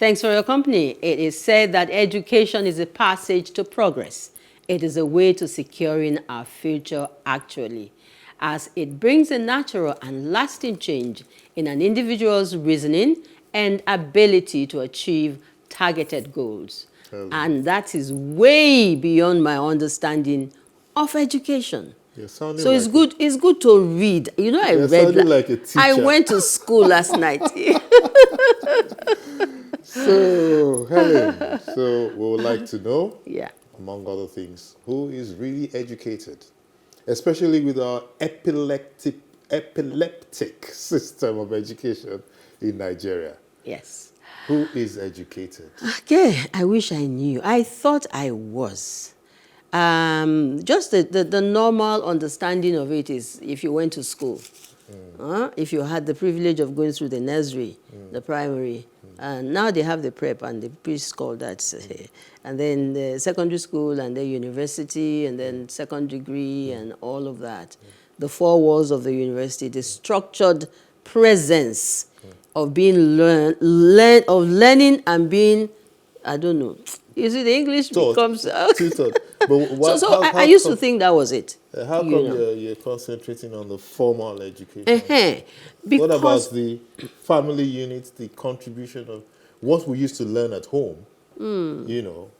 Thanks for your company. It is said that education is a passage to progress. It is a way to securing our future actually, as it brings a natural and lasting change in an individual's reasoning and ability to achieve targeted goals. And that is way beyond my understanding of education. So it's like good to read. You know, I read like a teacher. I went to school last night. So, Helen, so we would like to know, Yeah. among other things, who is really educated, especially with our epileptic system of education in Nigeria. Yes. Who is educated? Okay, I wish I knew. I thought I was. Just the normal understanding of it is if you went to school, if you had the privilege of going through the nursery, the primary, and now they have the prep and the preschool, that's, and then the secondary school and the university and then second degree and all of that. The four walls of the university, the structured presence of being learning and being, I don't know. You see, the English becomes... But I used to think that was it. How come you're concentrating on the formal education? What about the family unit, the contribution of what we used to learn at home, you know,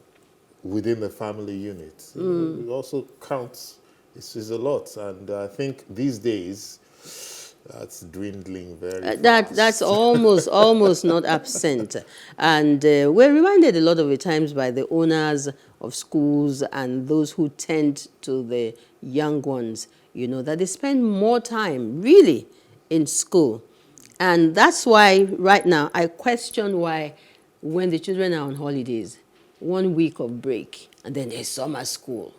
within the family unit? It also counts. It's a lot. And I think these days, that's dwindling very fast. That's almost not absent. And we're reminded a lot of the times by the owners of schools and those who tend to the young ones, you know, that they spend more time really in school. And that's why right now I question why when the children are on holidays, 1 week of break, and then there's summer school,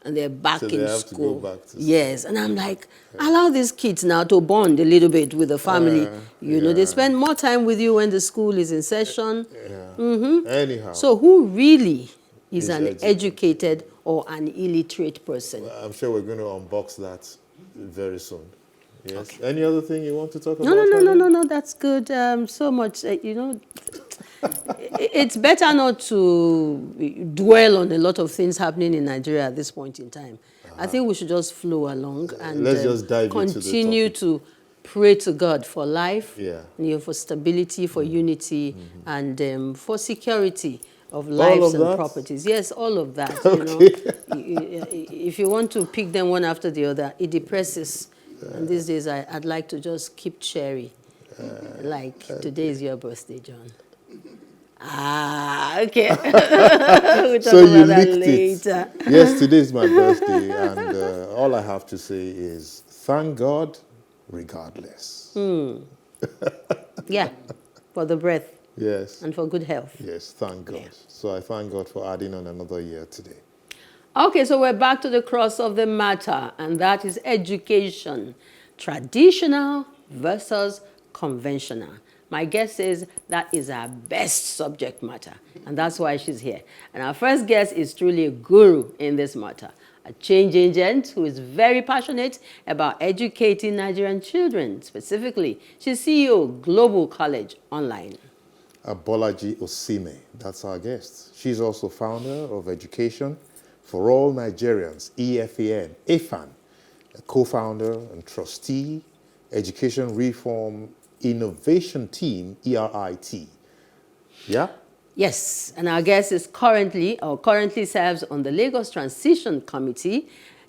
and they're back in school. To go back to school. Yes, and I'm like, allow these kids now to bond a little bit with the family. You know, they spend more time with you when the school is in session. Anyhow. So who really is an educated or an illiterate person? Well, I'm sure we're going to unbox that very soon. Yes. Okay. Any other thing you want to talk about? No, that's good. So much, you know, it's better not to dwell on a lot of things happening in Nigeria at this point in time. I think we should just flow along and let's just dive continue into the to pray to God for life, you know, for stability, for unity, and for security of lives and properties. Yes, all of that. You know, if you want to pick them one after the other, it depresses. And these days, I'd like to just keep cherry. Like today is your birthday, John. Okay. We'll so you licked later. It. Yes, today is my birthday, and all I have to say is thank God, regardless. Yeah, for the breath. Yes. And for good health. Yes, thank God. Yeah. So I thank God for adding on another year today. Okay, so we're back to the crux of the matter, and that is education. Traditional versus conventional. My guess is that is our best subject matter, and that's why she's here. And our first guest is truly a guru in this matter, a change agent who is very passionate about educating Nigerian children. Specifically, she's CEO of Global College Online. Abolaji Osime, that's our guest. She's also founder of Education for All Nigerians, EFAN, a co-founder and trustee, Education Reform Innovation Team, ERIT. Yeah? Yes, and our guest is currently serves on the Lagos Transition Committee,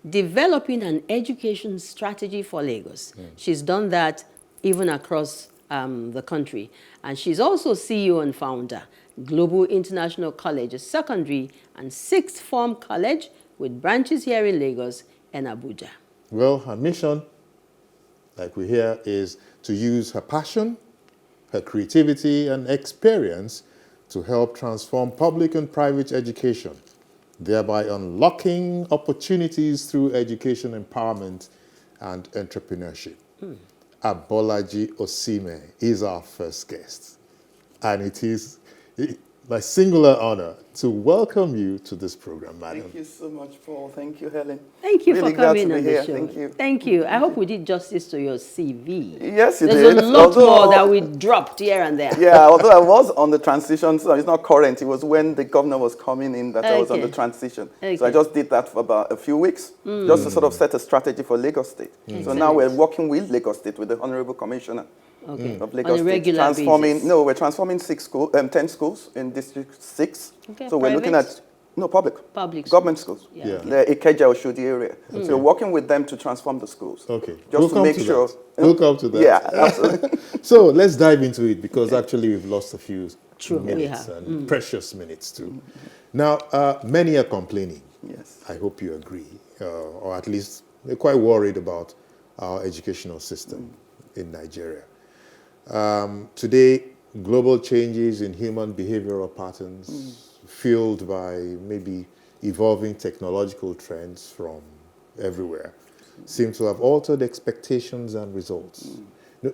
developing an education strategy for Lagos. She's done that even across the country. And she's also CEO and founder, Global International College, a secondary and sixth form college with branches here in Lagos and Abuja. Well, her mission, like we hear, is to use her passion, her creativity, and experience to help transform public and private education, thereby unlocking opportunities through education empowerment and entrepreneurship. Abolaji Osime is our first guest. And my singular honor to welcome you to this program, madam. Thank you so much, Paul. Thank you, Helen. Thank you Really for coming glad to on be the here. show. Thank you. Thank you. I hope we did justice to your CV. Yes, you There's did. a lot more that we dropped here and there. Yeah, although I was on the transition, so it's not current. It was when the governor was coming in that I was on the transition. Okay. So I just did that for about a few weeks, just to sort of set a strategy for Lagos State. So now we're working with Lagos State, with the Honorable Commissioner of Lagos On a State. regular basis. No, we're transforming 10 schools in District 6. Okay, So we're looking private? at, no, public. Public Government schools. Yeah. The Ikeja Oshodi area. So we're working with them to transform the schools. Okay. Just to make sure. We'll come to that. Yeah, absolutely. So let's dive into it, because actually we've lost a few minutes, we have. and precious minutes too. Now, many are complaining. Yes. I hope you agree, or at least they're quite worried about our educational system in Nigeria. Today, global changes in human behavioral patterns, fueled by maybe evolving technological trends from everywhere, seem to have altered expectations and results.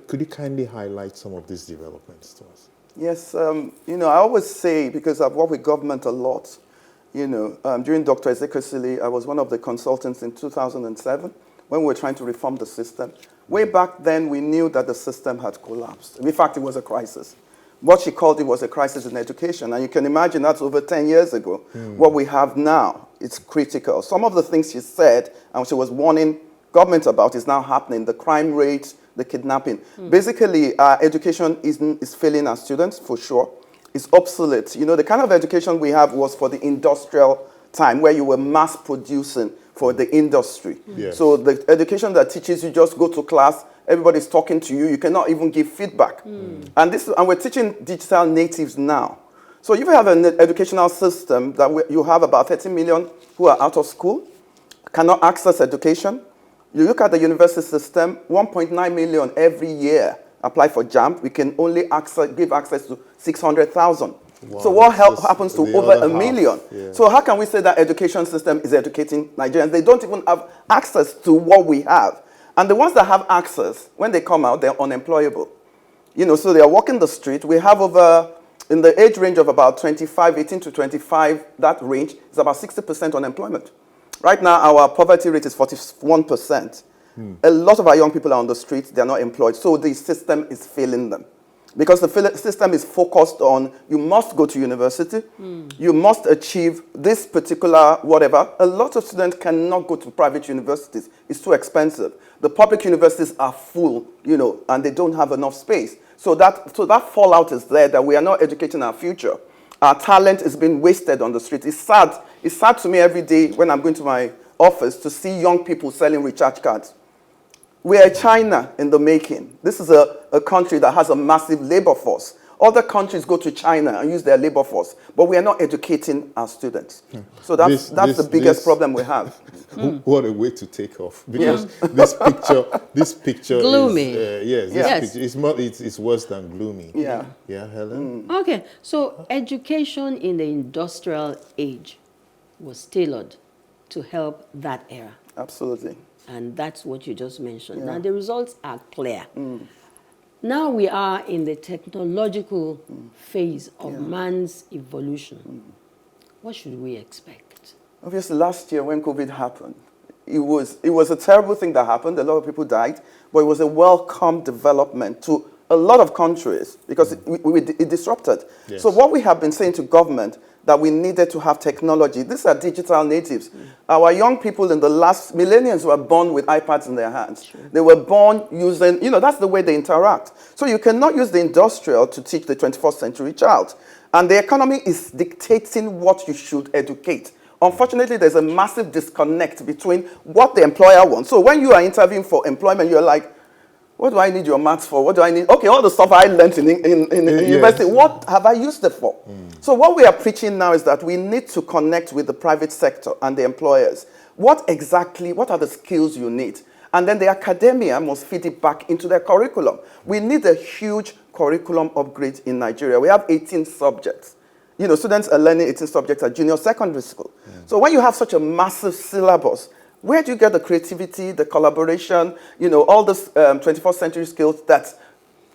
Could you kindly highlight some of these developments to us? Yes, I always say, because I've worked with government a lot, during Dr. Ezekosili, I was one of the consultants in 2007 when we were trying to reform the system. Way back then, we knew that the system had collapsed. In fact, it was a crisis. What she called it was a crisis in education. And you can imagine that's over 10 years ago. What we have now, it's critical. Some of the things she said, and she was warning government about, is now happening. The crime rate, the kidnapping. Basically, our education is failing our students, for sure. It's obsolete. The kind of education we have was for the industrial time, where you were mass producing for the industry. Yes. So the education that teaches you just go to class, everybody's talking to you, you cannot even give feedback. And we're teaching digital natives now. So if you have an educational system that you have about 30 million who are out of school, cannot access education. You look at the university system, 1.9 million every year apply for JAMB. We can only give access to 600,000. Wow, so what happens to over a million? Yeah. So how can we say that education system is educating Nigerians? They don't even have access to what we have. And the ones that have access, when they come out, they're unemployable. So they are walking the street. We have in the age range of about 18 to 25, that range is about 60% unemployment. Right now, our poverty rate is 41%. A lot of our young people are on the streets. They're not employed. So the system is failing them. Because the system is focused on, you must go to university, you must achieve this particular whatever. A lot of students cannot go to private universities. It's too expensive. The public universities are full, and they don't have enough space. So that fallout is there, that we are not educating our future. Our talent is being wasted on the street. It's sad. It's sad to me every day when I'm going to my office to see young people selling recharge cards. We are China in the making. This is a country that has a massive labor force. Other countries go to China and use their labor force, but we are not educating our students. So that's the biggest problem we have. What a way to take off! Because this picture gloomy. Picture, it's worse than gloomy. Yeah. Yeah, Helen. Okay, so education in the industrial age was tailored to help that era. Absolutely. And that's what you just mentioned. Yeah. Now, the results are clear. Now we are in the technological phase of man's evolution. What should we expect? Obviously, last year when COVID happened, it was a terrible thing that happened. A lot of people died, but it was a welcome development to a lot of countries because it disrupted. Yes. So what we have been saying to government, that we needed to have technology. These are digital natives. Our young people in the last millennials were born with iPads in their hands. Sure. They were born using, that's the way they interact. So you cannot use the industrial to teach the 21st century child. And the economy is dictating what you should educate. Unfortunately, there's a massive disconnect between what the employer wants. So when you are interviewing for employment, you're like, what do I need your maths for? What do I need? Okay, all the stuff I learned in university, what have I used it for? So what we are preaching now is that we need to connect with the private sector and the employers. What are the skills you need? And then the academia must feed it back into their curriculum. We need a huge curriculum upgrade in Nigeria. We have 18 subjects. Students are learning 18 subjects at junior secondary school. So when you have such a massive syllabus, where do you get the creativity, the collaboration, all those 21st century skills that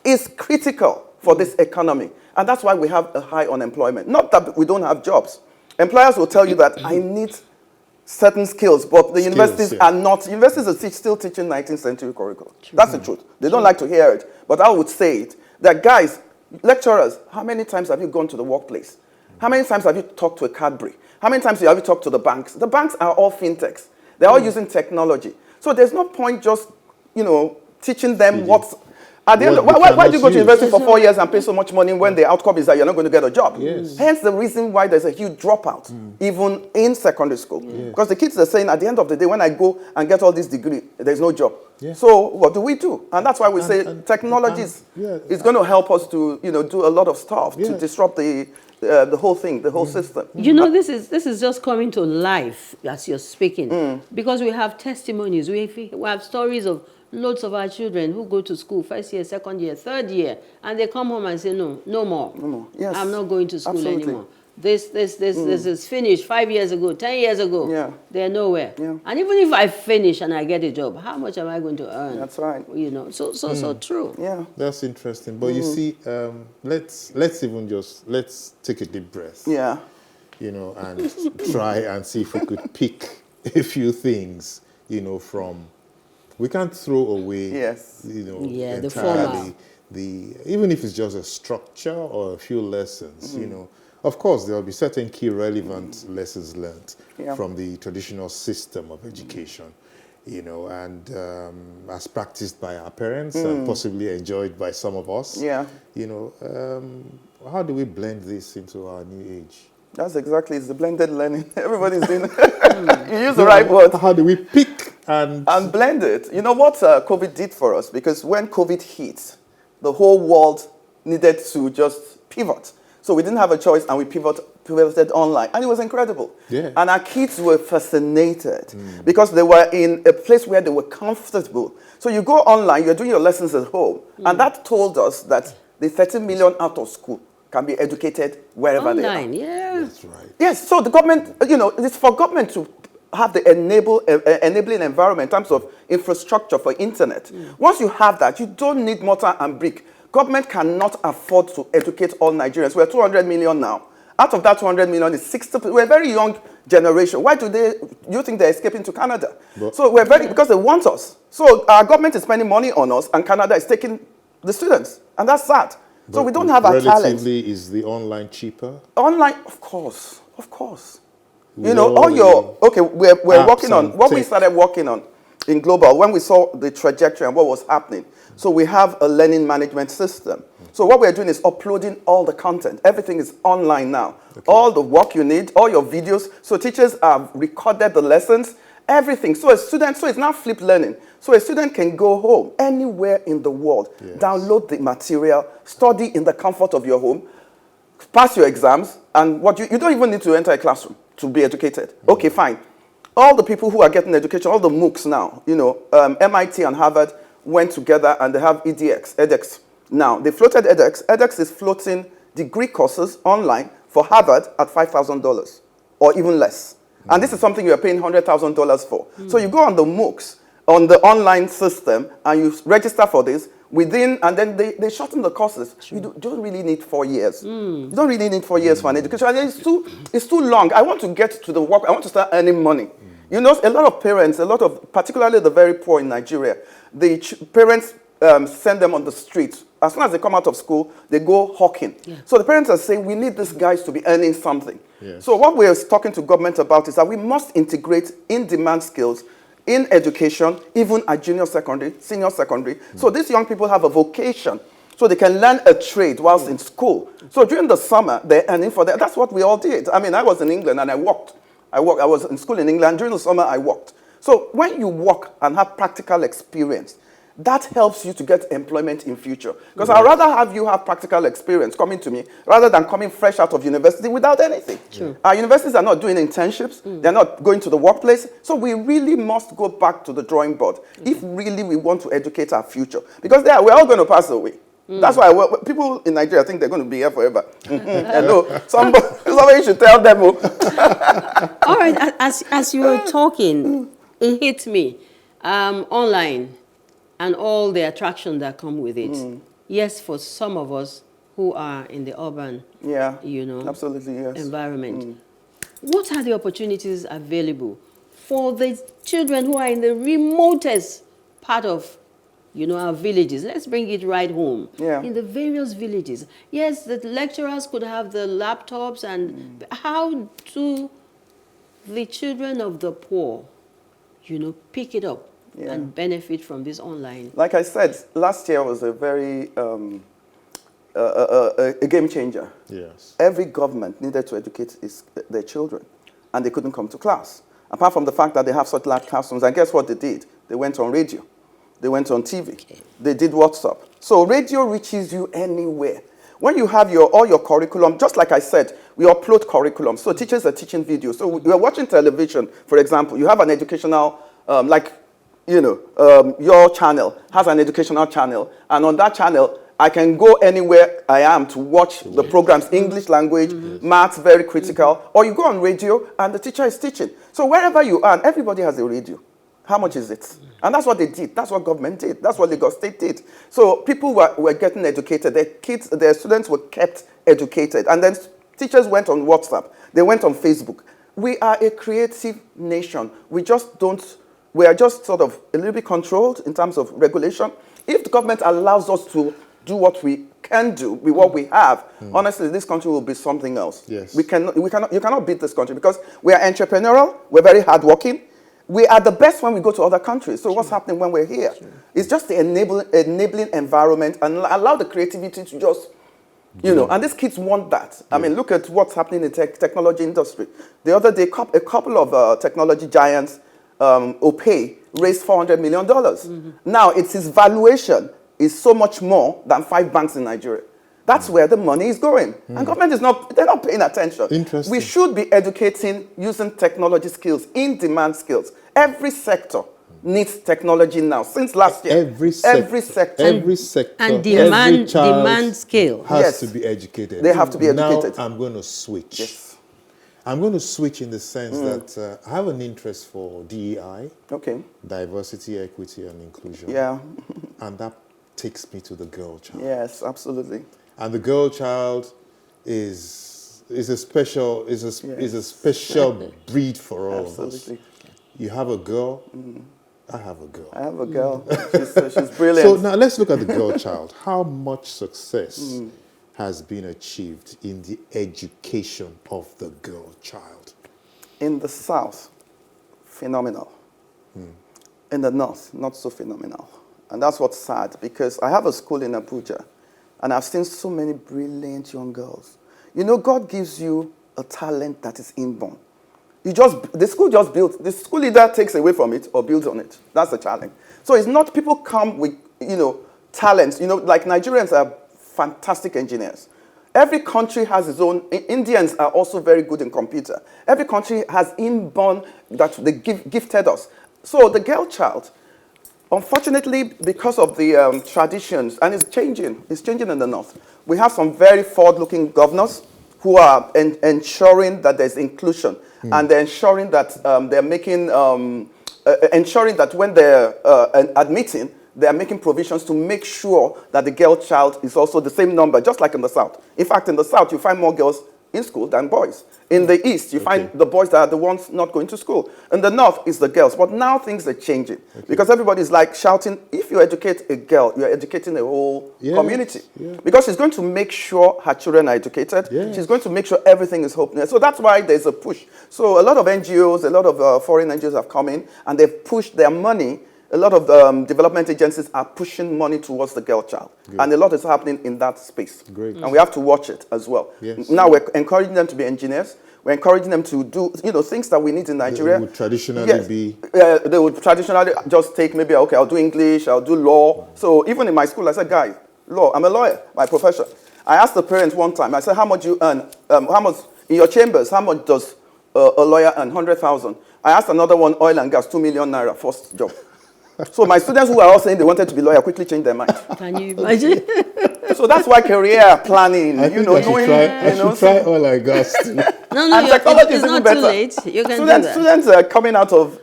is critical for this economy. And that's why we have a high unemployment. Not that we don't have jobs. Employers will tell you that I need certain skills, but the universities are not. Universities are still teaching 19th century curriculum. That's the truth. They don't like to hear it, but I would say it. That guys, lecturers, how many times have you gone to the workplace? How many times have you talked to a Cadbury? How many times have you talked to the banks? The banks are all fintechs. They're all using technology. So there's no point just, teaching them what's... At the end, why do you go to university for 4 years and pay so much money when the outcome is that you're not going to get a job? Yes. Hence the reason why there's a huge dropout, even in secondary school. Because the kids are saying, at the end of the day, when I go and get all this degree, there's no job. So what do? And that's why we say technology is going to help us to, do a lot of stuff to disrupt the whole thing, the whole system. This is just coming to life as you're speaking, because we have testimonies, we have stories of loads of our children who go to school, first year, second year, third year, and they come home and say, no more. No more. Yes. I'm not going to school anymore. This is finished 5 years ago, 10 years ago. Yeah. They're nowhere. Yeah. And even if I finish and I get a job, how much am I going to earn? That's right. So true. Yeah. That's interesting. But you see, let's take a deep breath. Yeah. And try and see if we could pick a few things, from... We can't throw away, entirely the format. Even if it's just a structure or a few lessons, Of course, there will be certain key relevant lessons learned from the traditional system of education, and as practiced by our parents and possibly enjoyed by some of us. Yeah. How do we blend this into our new age? That's exactly, it's the blended learning. Everybody's doing it. You use the right word. How do we pick and blend it? You know what COVID did for us? Because when COVID hit, the whole world needed to just pivot. So we didn't have a choice, and we pivoted online. And it was incredible. Yeah. And our kids were fascinated because they were in a place where they were comfortable. So you go online, you're doing your lessons at home. And that told us that the 13 million out of school can be educated wherever online, they are. Yeah. That's right. Yes, so the government, it's for government to have the enabling environment in terms of infrastructure for internet. Once you have that, you don't need mortar and brick. Government cannot afford to educate all Nigerians. We're 200 million now. Out of that 200 million is 60%. We're a very young generation. Why do you think they're escaping to Canada? So because they want us. So our government is spending money on us, and Canada is taking the students. And that's sad. So we don't have our talent. Relatively, is the online cheaper? Online, of course. We're working on what we started working on in Global when we saw the trajectory and what was happening. So we have a learning management system. So what we're doing is uploading all the content. Everything is online now. Okay. All the work you need, all your videos. So teachers have recorded the lessons, everything. So it's now flipped learning. So a student can go home anywhere in the world, download the material, study in the comfort of your home, pass your exams, and you don't even need to enter a classroom to be educated. Okay, fine. All the people who are getting education, all the MOOCs now, MIT and Harvard went together and they have edX. Now, they floated edX. edX is floating degree courses online for Harvard at $5,000 or even less. And this is something you're paying $100,000 for. So you go on the MOOCs, on the online system, and you register for this, and then they shorten the courses. True. You don't really need 4 years. You don't really need 4 years for an education. It's too long. I want to get to the work. I want to start earning money. A lot of parents, particularly the very poor in Nigeria, the parents send them on the street. As soon as they come out of school, they go hawking. Yeah. So the parents are saying, we need these guys to be earning something. Yes. So what we're talking to government about is that we must integrate in-demand skills in education, even at junior secondary, senior secondary. So these young people have a vocation, so they can learn a trade whilst in school. So during the summer, they're earning for that. That's what we all did. I mean, I was in England and I worked. I was in school in England. During the summer, I worked. So when you work and have practical experience, that helps you to get employment in future. Because I'd rather have you have practical experience coming to me rather than coming fresh out of university without anything. True. Our universities are not doing internships. They're not going to the workplace. So we really must go back to the drawing board if really we want to educate our future. Because we're all going to pass away. That's why people in Nigeria think they're going to be here forever. Hello, somebody should tell them. All right, as you were talking, it hit me. Online and all the attraction that come with it. Yes, for some of us who are in the urban, absolutely, yes. environment. What are the opportunities available for the children who are in the remotest part of, our villages? Let's bring it right home. In the various villages. Yes, the lecturers could have the laptops, and how do the children of the poor, pick it up and benefit from this online? Like I said, last year was a very a game changer. Yes. Every government needed to educate their children, and they couldn't come to class. Apart from the fact that they have such large classrooms, and guess what they did? They went on radio. They went on TV. Okay. They did WhatsApp. So radio reaches you anywhere. When you have all your curriculum, just like I said, we upload curriculum. So teachers are teaching videos. So we are watching television, for example. You have an educational, your channel has an educational channel. And on that channel, I can go anywhere I am to watch the programs, English language, maths, very critical. Or you go on radio and the teacher is teaching. So wherever you are, everybody has a radio. How much is it? And that's what they did. That's what government did. That's what Lagos State did. So people were getting educated. Their students were kept educated. And then teachers went on WhatsApp. They went on Facebook. We are a creative nation. We are just sort of a little bit controlled in terms of regulation. If the government allows us to do what we can do with what we have, honestly, this country will be something else. Yes. You cannot beat this country because we are entrepreneurial. We're very hardworking. We are the best when we go to other countries. So what's happening when we're here? It's just the enabling environment and allow the creativity to just, and these kids want that. I mean, look at what's happening in the technology industry. The other day, a couple of technology giants, Opay, raised $400 million. Now, its valuation is so much more than 5 banks in Nigeria. That's where the money is going. And government they're not paying attention. Interesting. We should be educating using technology skills, in-demand skills. Every sector needs technology now. Since last year, every sector, and demand scale has to be educated. They have to be educated. Now I'm going to switch. Yes. I'm going to switch in the sense that I have an interest for DEI, diversity, equity, and inclusion. Yeah. And that takes me to the girl child. Yes, absolutely. And the girl child is a special breed for all of us. You have a girl. I have a girl. I have a girl. She's brilliant. So now let's look at the girl child. How much success has been achieved in the education of the girl child? In the South, phenomenal. In the North, not so phenomenal. And that's what's sad, because I have a school in Abuja, and I've seen so many brilliant young girls. God gives you a talent that is inborn. The school leader takes away from it or builds on it. That's the challenge. So it's not people come with, talents. Like Nigerians are fantastic engineers. Every country has its own. Indians are also very good in computer. Every country has inborn that they gifted us. So the girl child, unfortunately, because of the traditions, and it's changing in the North. We have some very forward-looking governors who are ensuring that there's inclusion, and they're ensuring that they're making, ensuring that when they're admitting, they're making provisions to make sure that the girl child is also the same number, just like in the South. In fact, in the South, you find more girls in school than boys. In the East, you find the boys that are the ones not going to school. In the North, it's the girls. But now things are changing because everybody's like shouting, if you educate a girl, you're educating a whole community. Yeah. Because she's going to make sure her children are educated. Yeah. She's going to make sure everything is open. So that's why there's a push. So a lot of NGOs, a lot of foreign NGOs have come in and they've pushed their money. A lot of development agencies are pushing money towards the girl child. Good. And a lot is happening in that space. Great. And we have to watch it as well. Yes. Now we're encouraging them to be engineers. We're encouraging them to do, things that we need in Nigeria. They would traditionally be... they would traditionally just take maybe, okay, I'll do English, I'll do law. So even in my school, I said, guys, law, I'm a lawyer, my profession. I asked the parents one time, I said, how much do you earn? How much, in your chambers, how much does a lawyer earn? 100,000. I asked another one, oil and gas, 2 million naira, first job. So my students who are all saying they wanted to be lawyer quickly changed their mind. Can you imagine? So that's why career planning, I should try oil and gas too. No, technology is not too late. You can do that. Students are coming out of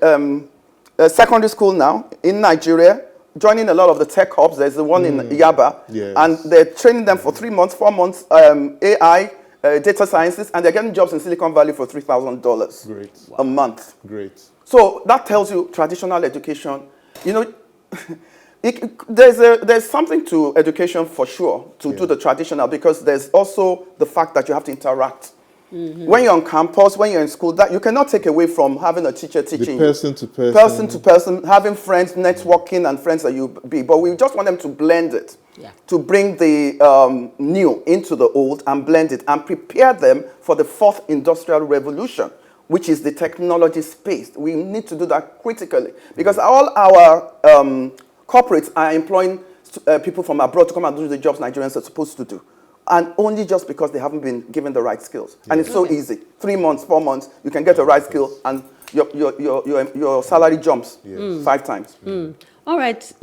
secondary school now in Nigeria, joining a lot of the tech hubs. There's the one in Yaba, Yes. and they're training them for 3 months, 4 months, AI, data sciences, and they're getting jobs in Silicon Valley for $3,000 Great. a month. Great. So that tells you traditional education, you know, there's something to education for sure, to do the traditional, because there's also the fact that you have to interact. When you're on campus, when you're in school, that you cannot take away from having a teacher teaching The person to person. person to person, having friends, networking, and friends that you be. But we just want them to blend it, to bring the new into the old and blend it and prepare them for the fourth industrial revolution, which is the technology space. We need to do that critically because all our corporates are employing people from abroad to come and do the jobs Nigerians are supposed to do. And only just because they haven't been given the right skills. And it's so easy. 3 months, 4 months, you can get the right skill and your salary jumps 5 times. All right,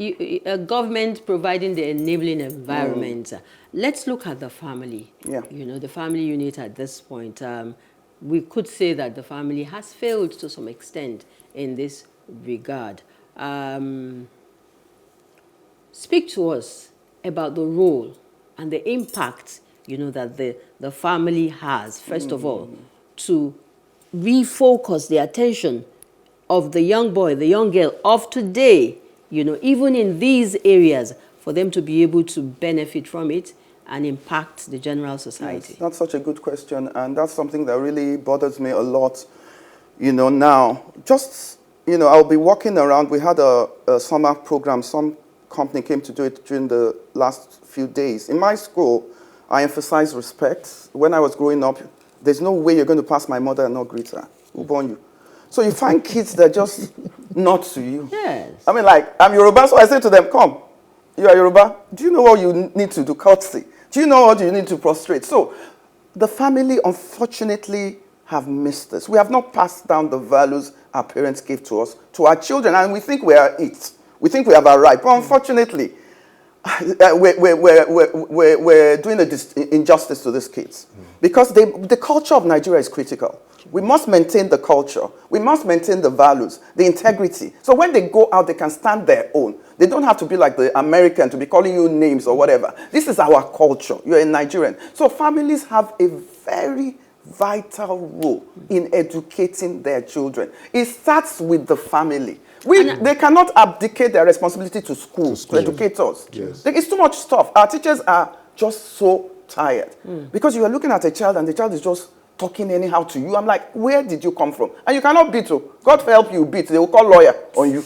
government providing the enabling environment. Let's look at the family. You know, the family unit at this point. We could say that the family has failed to some extent in this regard. Speak to us about the role and the impact, you know, that the family has, first of all, to refocus the attention of the young boy, the young girl of today, you know, even in these areas, for them to be able to benefit from it and impact the general society? Yes, that's such a good question, and that's something that really bothers me a lot, you know, now. Just, you know, I'll be walking around. We had a summer program. Some company came to do it during the last few days. In my school, I emphasize respect. When I was growing up, there's no way you're going to pass my mother and not greet her. Who born you? So you find kids that just nod to you. Yes. I mean, like, I'm Yoruba, so I say to them, come, you are Yoruba. Do you know what you need to do? Courtesy. Do you know what you need to prostrate? So the family, unfortunately, have missed this. We have not passed down the values our parents gave to us, to our children, and we think we are it. We think we have arrived. But unfortunately, we're doing an injustice to these kids. Because the culture of Nigeria is critical. We must maintain the culture. We must maintain the values, the integrity. So when they go out, they can stand their own. They don't have to be like the American to be calling you names or whatever. This is our culture. You're a Nigerian. So families have a very vital role in educating their children. It starts with the family. They cannot abdicate their responsibility to schools, to educate us. Yes. It's too much stuff. Our teachers are just so tired. Because you are looking at a child and the child is just talking anyhow to you. I'm like, where did you come from? And you cannot beat you. God help you beat. They will call lawyer on you.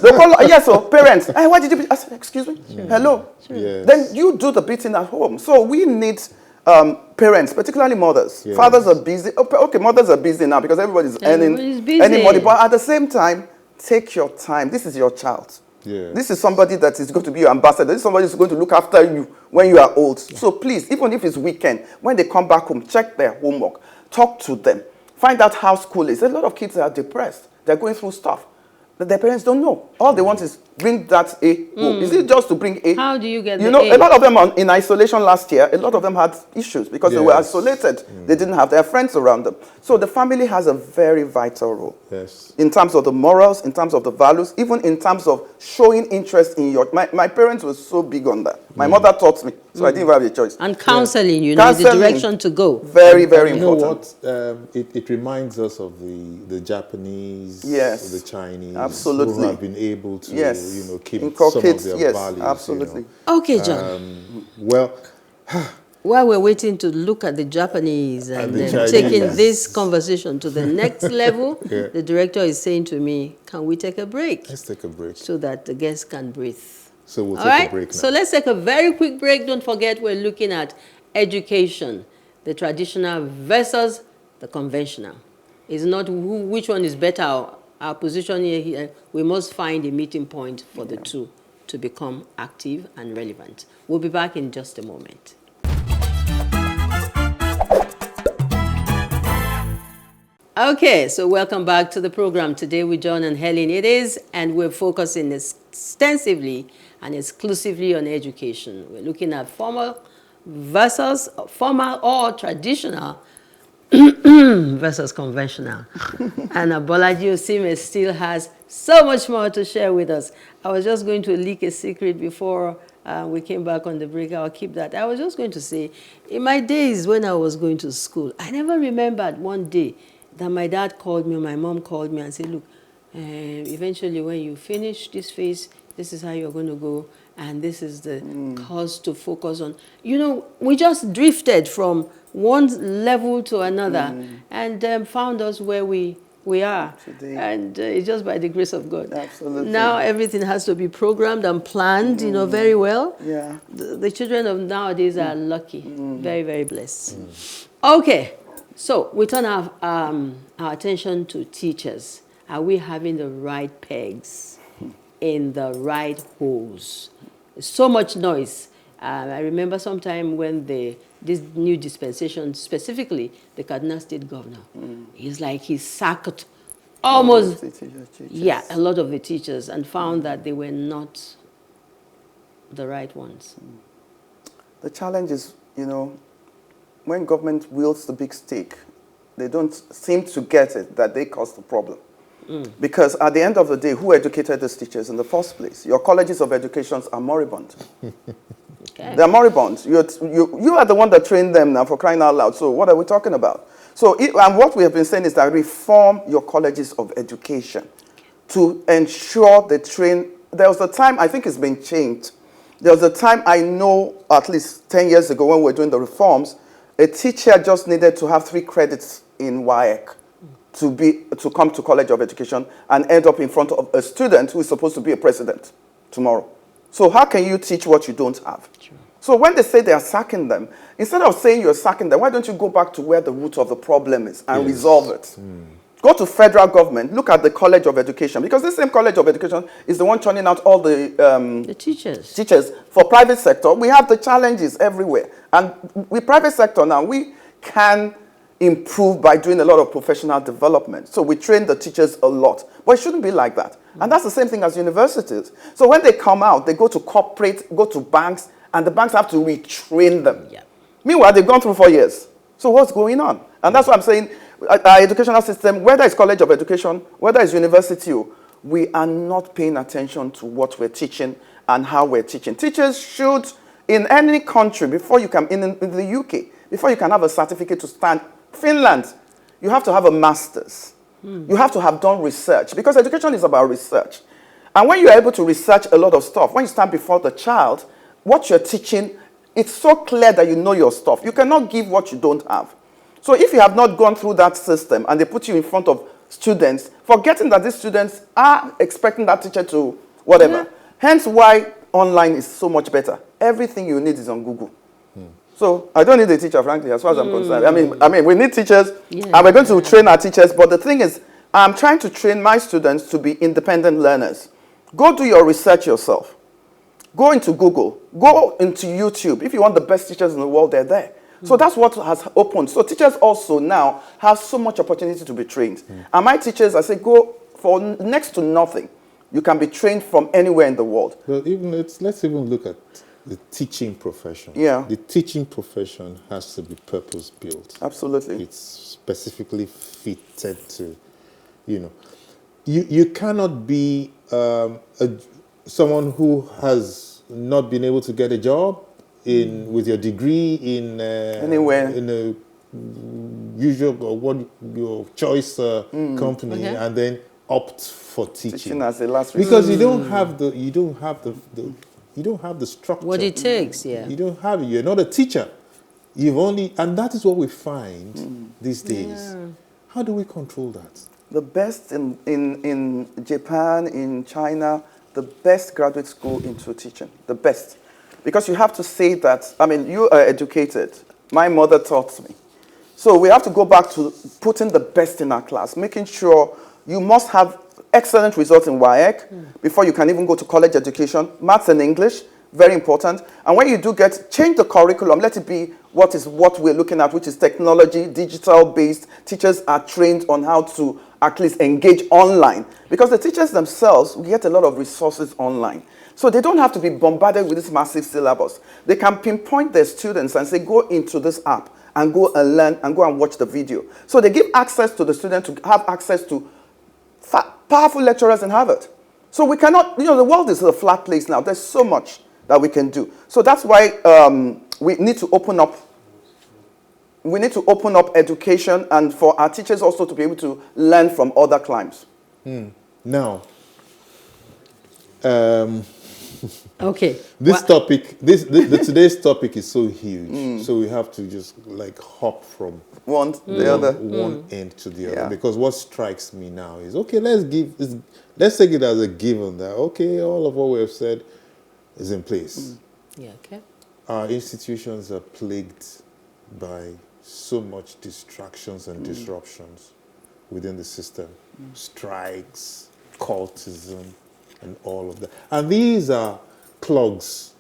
They'll call, yes, so parents. Hey, why did you beat? I said, excuse me? Hello? Yes. Then you do the beating at home. So we need parents, particularly mothers. Yes. Fathers are busy. Okay, mothers are busy now because everybody's earning money. But at the same time, take your time. This is your child. Yeah. This is somebody that is going to be your ambassador. This is somebody who's going to look after you when you are old. Yeah. So please, even if it's weekend, when they come back home, check their homework. Talk to them. Find out how school is. A lot of kids are depressed. They're going through stuff that their parents don't know. All they want is bring that A home. Is it just to bring A? How do you get You know, a lot of them are in isolation last year. A lot of them had issues because they were isolated. They didn't have their friends around them. So the family has a very vital role. Yes. In terms of the morals, in terms of the values, even in terms of showing interest in your... My parents were so big on that. My mother taught me, so I didn't have a choice. And counseling, you know, the direction to go. Very, very important. You know what? It reminds us of the Japanese, the Chinese, absolutely, who have been able to, you know, keep inculcate some of their values. Absolutely. You know. Okay, John. While we're waiting to look at the Japanese and then taking this conversation to the next level, the director is saying to me, can we take a break? Let's take a break. So that the guests can breathe. So we'll take a break now. So let's take a very quick break. Don't forget, we're looking at education, the traditional versus the conventional. It's not which one is better. Our position here, we must find a meeting point for the two to become active and relevant. We'll be back in just a moment. Okay, so welcome back to the program. Today with John and Helen it is, and we're focusing extensively and exclusively on education. We're looking at formal versus formal or traditional versus conventional. And Abolaji Osime still has so much more to share with us. I was just going to leak a secret before we came back on the break. I'll keep that. I was just going to say, in my days when I was going to school, I never remembered one day that my dad called me or my mom called me and said, look, eventually when you finish this phase, this is how you're going to go, and this is the course to focus on. You know, we just drifted from one level to another and found us where we are. Today. And it's just by the grace of God. Absolutely. Now everything has to be programmed and planned, you know, very well. Yeah. The children of nowadays are lucky. Very, very blessed. Okay, so we turn our attention to teachers. Are we having the right pegs in the right holes? So much noise. I remember sometime when this new dispensation, specifically the Kaduna State governor, he's like he sacked almost a lot of the teachers and found that they were not the right ones. The challenge is, you know, when government wields the big stick, they don't seem to get it that they caused the problem. Because at the end of the day, who educated these teachers in the first place? Your colleges of education are moribund. Okay. They're moribund. You are the one that trained them now, for crying out loud. So what are we talking about? So and what we have been saying is that reform your colleges of education to ensure they train. There was a time, I think it's been changed. There was a time I know, at least 10 years ago when we were doing the reforms, a teacher just needed to have 3 credits in WAEC to come to College of Education and end up in front of a student who is supposed to be a president tomorrow. So how can you teach what you don't have? True. So when they say they are sacking them, instead of saying you're sacking them, why don't you go back to where the root of the problem is and resolve it? Go to federal government, look at the College of Education, because this same College of Education is the one churning out all the teachers. For private sector, we have the challenges everywhere. And with private sector now, we can improve by doing a lot of professional development. So we train the teachers a lot. But it shouldn't be like that. And that's the same thing as universities. So when they come out, they go to corporate, go to banks, and the banks have to retrain them. Yeah. Meanwhile, they've gone through 4 years. So what's going on? And that's why I'm saying our educational system, whether it's College of Education, whether it's university, we are not paying attention to what we're teaching and how we're teaching. Teachers should, in any country, before you come in the UK, before you can have a certificate to stand, Finland, you have to have a master's. You have to have done research, because education is about research. And when you're able to research a lot of stuff, when you stand before the child, what you're teaching, it's so clear that you know your stuff. You cannot give what you don't have. So if you have not gone through that system and they put you in front of students, forgetting that these students are expecting that teacher to whatever. Yeah. Hence why online is so much better. Everything you need is on Google. So I don't need a teacher, frankly, as far as I'm concerned. I mean, we need teachers, and we're going to train our teachers. But the thing is, I'm trying to train my students to be independent learners. Go do your research yourself. Go into Google. Go into YouTube. If you want the best teachers in the world, they're there. So that's what has opened. So teachers also now have so much opportunity to be trained. And my teachers, I say, go for next to nothing. You can be trained from anywhere in the world. Well, let's even look at the teaching profession. Yeah. The teaching profession has to be purpose-built. Absolutely. It's specifically fitted to, you cannot be someone who has not been able to get a job with your degree in anywhere in a usual or your choice company, and then opt for teaching as a last resort. Because you don't have the structure. What it takes, You don't have it. You're not a teacher. And that is what we find these days. Yeah. How do we control that? The best in Japan, in China, the best graduate school into teaching, the best. Because you have to say that, you are educated. My mother taught me. So we have to go back to putting the best in our class, making sure you must have excellent results in WAEC before you can even go to college education. Maths and English, very important. And when you do change the curriculum, let it be what we're looking at, which is technology, digital-based. Teachers are trained on how to at least engage online. Because the teachers themselves, we get a lot of resources online. So they don't have to be bombarded with this massive syllabus. They can pinpoint their students and say, go into this app and go and learn and go and watch the video. So they give access to the student to have access to powerful lecturers in Harvard. So we cannot, the world is a flat place now. There's so much that we can do. So that's why we need to open up. We need to open up education and for our teachers also to be able to learn from other climes. Now, okay. This topic, today's topic is so huge, so we have to just like hop from one end to the other. Because what strikes me now is, okay, let's take it as a given that, okay, all of what we have said is in place. Yeah, okay. Our institutions are plagued by so much distractions and disruptions within the system. Strikes, cultism, and all of that. And these are clogs.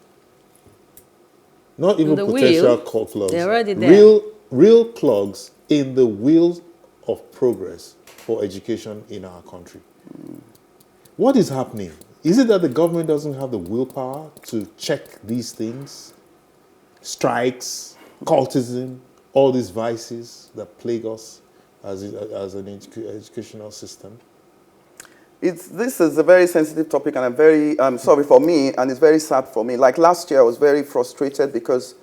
Not even potential clogs. They're already there. Real clogs in the wheels of progress for education in our country. What is happening? Is it that the government doesn't have the willpower to check these things? Strikes, cultism, all these vices that plague us as an educational system? This is a very sensitive topic, and I'm very sorry for me, and it's very sad for me. Like last year, I was very frustrated because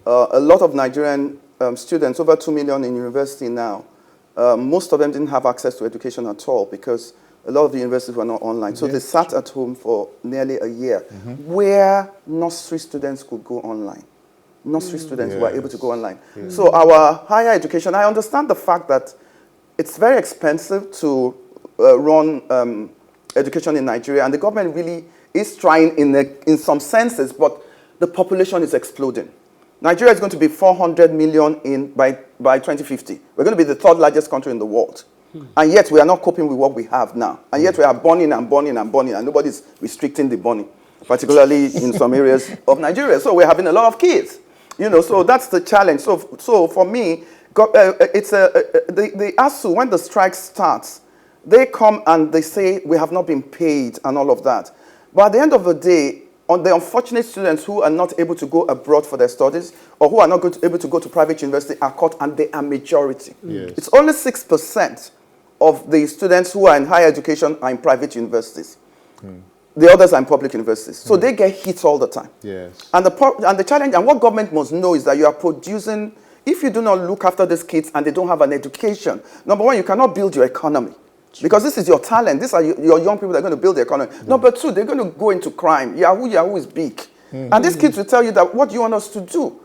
a lot of Nigerian students, over 2 million in university now, most of them didn't have access to education at all because a lot of the universities were not online. So they sat at home for nearly a year, where nursery students could go online. Nursery students were able to go online. So our higher education, I understand the fact that it's very expensive to run education in Nigeria, and the government really is trying in some senses, but the population is exploding. Nigeria is going to be 400 million by 2050. We're going to be the third largest country in the world. And yet we are not coping with what we have now. And yet we are burning and burning and burning, and nobody's restricting the burning, particularly in some areas of Nigeria. So we're having a lot of kids. So that's the challenge. So for me, it's the ASU, when the strike starts, they come and they say, we have not been paid and all of that. But at the end of the day, on the unfortunate students who are not able to go abroad for their studies or who are not able to go to private university are caught, and they are majority. Yes. It's only 6% of the students who are in higher education are in private universities. The others are in public universities. So they get hit all the time. Yes. And the challenge, and what government must know is that you are producing, if you do not look after these kids and they don't have an education, number one, you cannot build your economy. Because this is your talent. These are your young people that are going to build the economy. Number two, they're going to go into crime. Yahoo is big. And these kids will tell you that, what do you want us to do?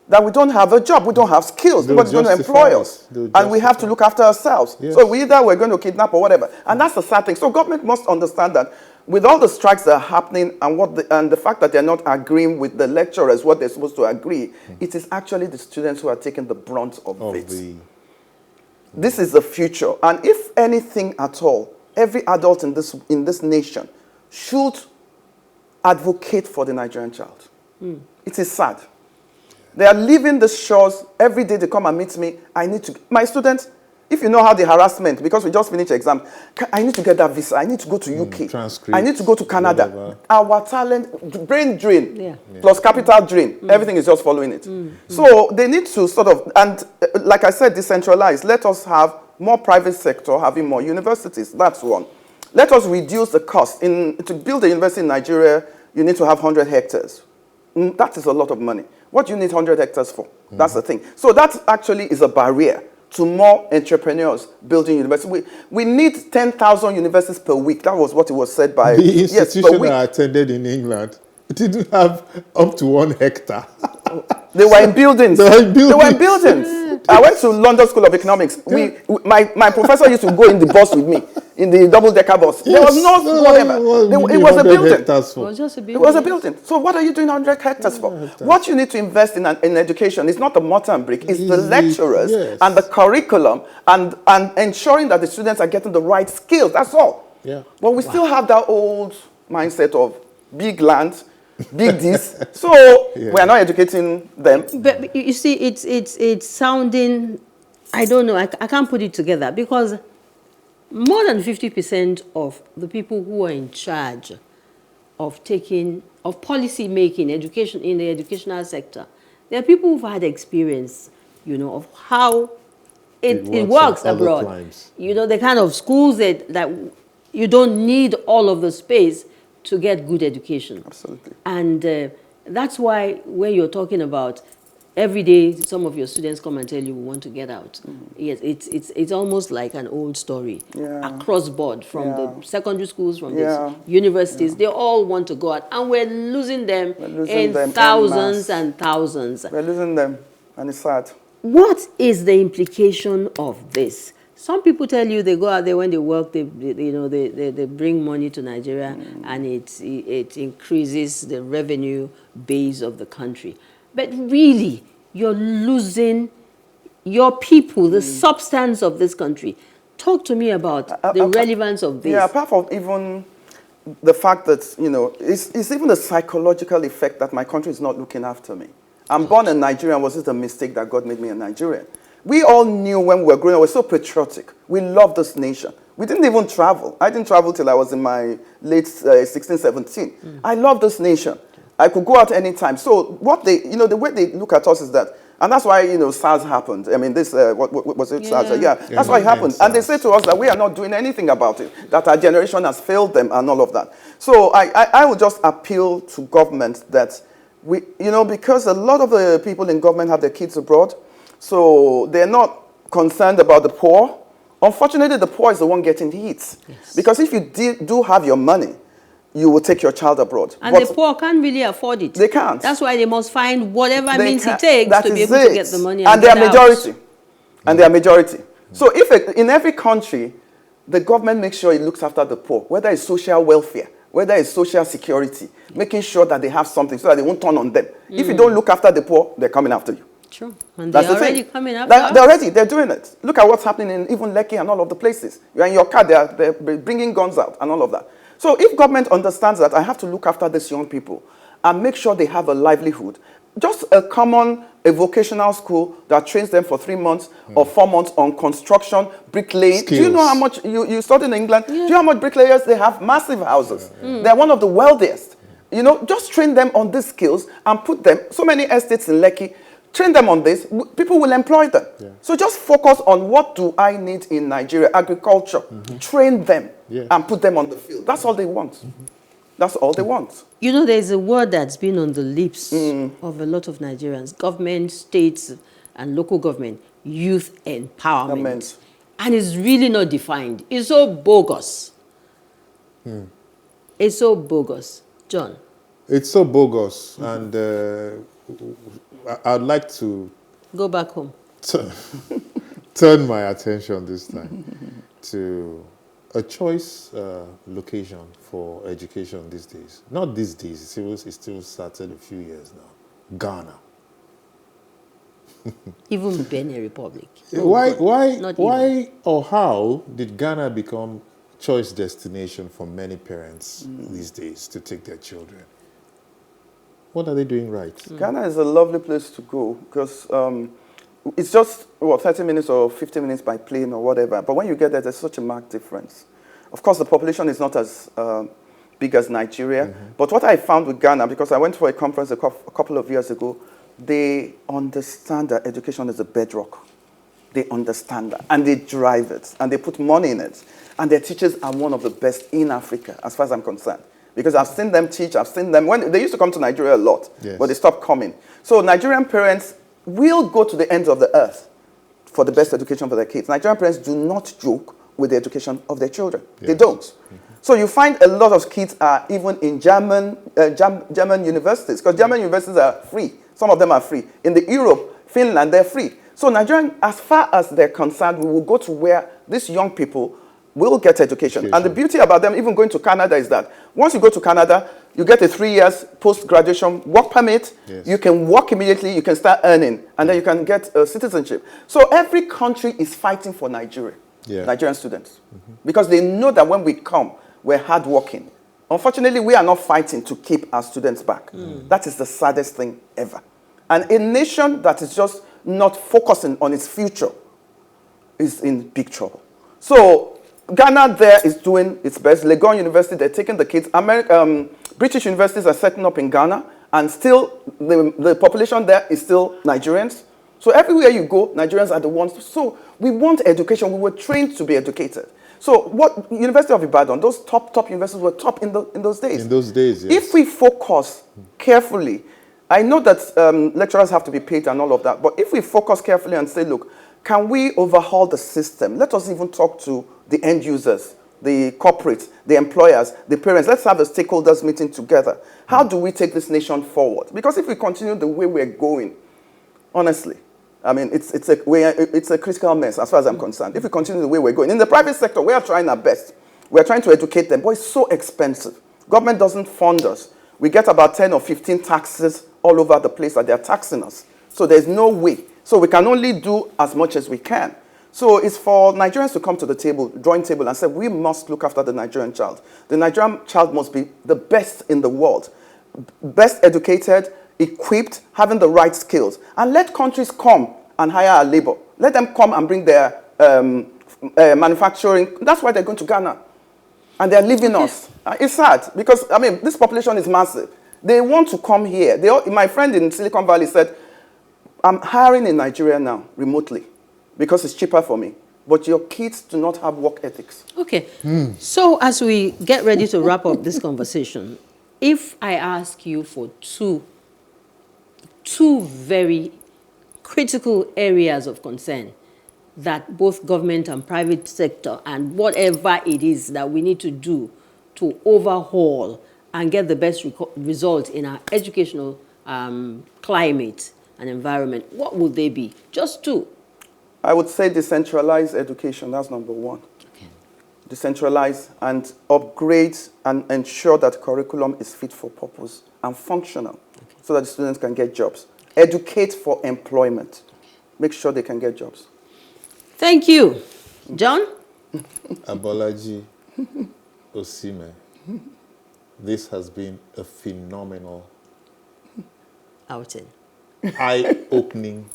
That we don't have a job, we don't have skills, nobody's going to employ us. And we have to look after ourselves. Yes. So we're going to kidnap or whatever. And that's the sad thing. So government must understand that with all the strikes that are happening and the fact that they're not agreeing with the lecturers what they're supposed to agree, it is actually the students who are taking the brunt of it. This is the future. And if anything at all, every adult in this nation should advocate for the Nigerian child. It is sad. They are leaving the shores. Every day they come and meet me. My students, if you know how the harassment, because we just finished exam, I need to get that visa. I need to go to UK. Transcript, I need to go to Canada. Whatever. Our talent, brain drain, plus capital drain. Everything is just following it. So they need to sort of, and like I said, decentralize. Let us have more private sector, having more universities. That's one. Let us reduce the cost. To build a university in Nigeria, you need to have 100 hectares. That is a lot of money. What do you need 100 hectares for? That's the thing. So that actually is a barrier to more entrepreneurs building universities. We need 10,000 universities per week. That was what it was said by... The institution I attended in England didn't have up to 1 hectare. They were in buildings. They were in buildings. I went to London School of Economics. My professor used to go in the bus with me, in the double-decker bus. Yes. There was no whatever. It was a building. It was just a building. It was a building. So what are you doing 100 hectares for? What you need to invest in education is not the mortar and brick. It's the lecturers and the curriculum and ensuring that the students are getting the right skills. That's all. Yeah. But we still have that old mindset of big land, big this. So we are not educating them. But you see, it's sounding, I don't know, I can't put it together, because more than 50% of the people who are in charge of policy making, education in the educational sector. There are people who've had experience, of how it works abroad. Climes. The kind of schools that you don't need all of the space to get good education. Absolutely. And that's why when you're talking about every day, some of your students come and tell you, we want to get out. Yes, it's almost like an old story. Across board, from the secondary schools, from the universities, they all want to go out. And we're losing them in thousands and thousands. We're losing them, and it's sad. What is the implication of this? Some people tell you they go out there when they work, they bring money to Nigeria, and it increases the revenue base of the country. But really, you're losing your people, the substance of this country. Talk to me about the relevance of this. Yeah, apart from even the fact that, it's even the psychological effect that my country is not looking after me. I'm born in Nigeria, and was it a mistake that God made me a Nigerian? We all knew when we were growing up, we were so patriotic. We loved this nation. We didn't even travel. I didn't travel till I was in my late 16, 17. I love this nation. I could go out anytime. So what the way they look at us is that, and that's why, SARS happened. I mean, this, what was it, SARS? Yeah, that's why it happened. And they say to us that we are not doing anything about it, that our generation has failed them and all of that. So I would just appeal to government that we, because a lot of the people in government have their kids abroad, so they're not concerned about the poor. Unfortunately, the poor is the one getting the hits. Yes. Because if you do have your money, you will take your child abroad. And the poor can't really afford it. They can't. That's why they must find whatever means it takes to be able to get the money and they are majority. And they are majority. So if in every country, the government makes sure it looks after the poor, whether it's social welfare, whether it's social security, making sure that they have something so that they won't turn on them. If you don't look after the poor, they're coming after you. True. And they're already coming after us. They're doing it. Look at what's happening in even Lekki and all of the places. You're in your car, they're bringing guns out and all of that. So if government understands that I have to look after these young people and make sure they have a livelihood, just a vocational school that trains them for 3 months or 4 months on construction, bricklaying. Skills. Do you know how much, you studied in England, do you know how much bricklayers they have? Massive houses. They're one of the wealthiest. Just train them on these skills and put them, so many estates in Lekki, train them on this, people will employ them. Yeah. So just focus on what do I need in Nigeria, agriculture, train them and put them on the field. That's all they want. That's all they want. There's a word that's been on the lips of a lot of Nigerians, government, states, and local government, youth empowerment. And it's really not defined. It's so bogus. It's so bogus. John? It's so bogus, and I'd like to go back home. Turn my attention this time to a choice location for education these days. Not these days, it still started a few years now. Ghana. Even Benin Republic. Why or how did Ghana become choice destination for many parents these days to take their children? What are they doing right? Ghana is a lovely place to go because it's just, 30 minutes or 50 minutes by plane or whatever. But when you get there, there's such a marked difference. Of course, the population is not as big as Nigeria. But what I found with Ghana, because I went for a conference a couple of years ago, they understand that education is a bedrock. They understand that. And they drive it. And they put money in it. And their teachers are one of the best in Africa, as far as I'm concerned. Because I've seen them teach, I've seen them, when they used to come to Nigeria a lot, but they stopped coming. So Nigerian parents will go to the ends of the earth for the best education for their kids. Nigerian parents do not joke with the education of their children. They don't. So you find a lot of kids are even in German universities, because German universities are free. Some of them are free. In the Europe, Finland, they're free. So Nigerian, as far as they're concerned, we will go to where these young people will get education. And the beauty about them even going to Canada is that once you go to Canada, you get a 3 years post-graduation work permit. You can work immediately, you can start earning, and then you can get citizenship. So every country is fighting for Nigeria, Nigerian students, because they know that when we come, we're hardworking. Unfortunately, we are not fighting to keep our students back. That is the saddest thing ever. And a nation that is just not focusing on its future is in big trouble. So Ghana there is doing its best. Legon University, they're taking the kids. British universities are setting up in Ghana, and still the population there is still Nigerians. So everywhere you go, Nigerians are the ones. So we want education. We were trained to be educated. So what University of Ibadan, those top universities were top in those days. In those days, yes. If we focus carefully, I know that lecturers have to be paid and all of that, but if we focus carefully and say, look, can we overhaul the system? Let us even talk to the end users, the corporates, the employers, the parents. Let's have a stakeholders meeting together. How do we take this nation forward? Because if we continue the way we're going, honestly, I mean, it's a critical mess as far as I'm concerned. If we continue the way we're going. In the private sector, we are trying our best. We're trying to educate them, but it's so expensive. Government doesn't fund us. We get about 10 or 15 taxes all over the place that they're taxing us. So there's no way. So we can only do as much as we can. So it's for Nigerians to come to the table, drawing table, and say, we must look after the Nigerian child. The Nigerian child must be the best in the world. Best educated, equipped, having the right skills. And let countries come and hire our labor. Let them come and bring their manufacturing. That's why they're going to Ghana. And they're leaving us. It's sad because, I mean, this population is massive. They want to come here. My friend in Silicon Valley said, I'm hiring in Nigeria now, remotely, because it's cheaper for me. But your kids do not have work ethics. Okay. So as we get ready to wrap up this conversation, if I ask you for two very critical areas of concern that both government and private sector and whatever it is that we need to do to overhaul and get the best result in our educational climate and environment, what would they be? Just two. I would say decentralized education, that's number one. Okay. Decentralize and upgrade and ensure that curriculum is fit for purpose and functional, so that the students can get jobs. Educate for employment. Make sure they can get jobs. Thank you. John? Abolaji, Osime, this has been a phenomenal Outing. eye-opening,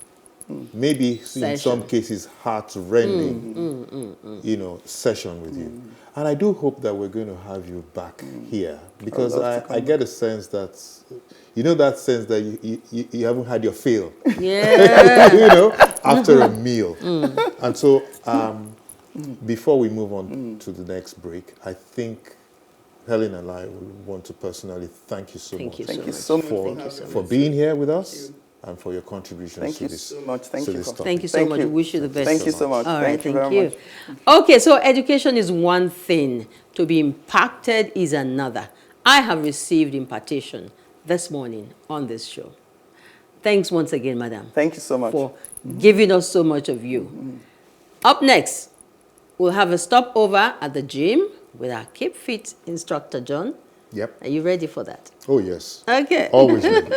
maybe in some cases heart-rending, session with you. And I do hope that we're going to have you back here, because I get a sense that, that sense that you haven't had your fill, Yeah. after a meal. And so before we move on to the next break, I think Helen and I would want to personally thank you so much. Thank you so much for being here with us and for your contributions to this. Thank you so much. Thank you. Thank you so much. We wish you the best. Thank you so much. All right, thank you very much. Okay, so education is one thing. To be impacted is another. I have received impartation this morning on this show. Thanks once again, madam. Thank you so much. For giving us so much of you. Up next, we'll have a stopover at the gym with our Keep Fit instructor, John. Yep. Are you ready for that? Oh, yes. Okay. Always ready.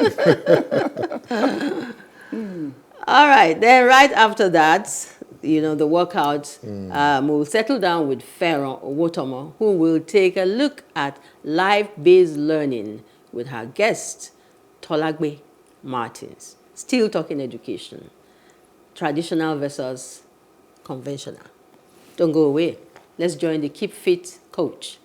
All right. Then right after that, the workout, we'll settle down with Pharaoh Owotomo, who will take a look at life-based learning with her guest, Tolagbe Martins. Still talking education. Traditional versus conventional. Don't go away. Let's join the Keep Fit coach.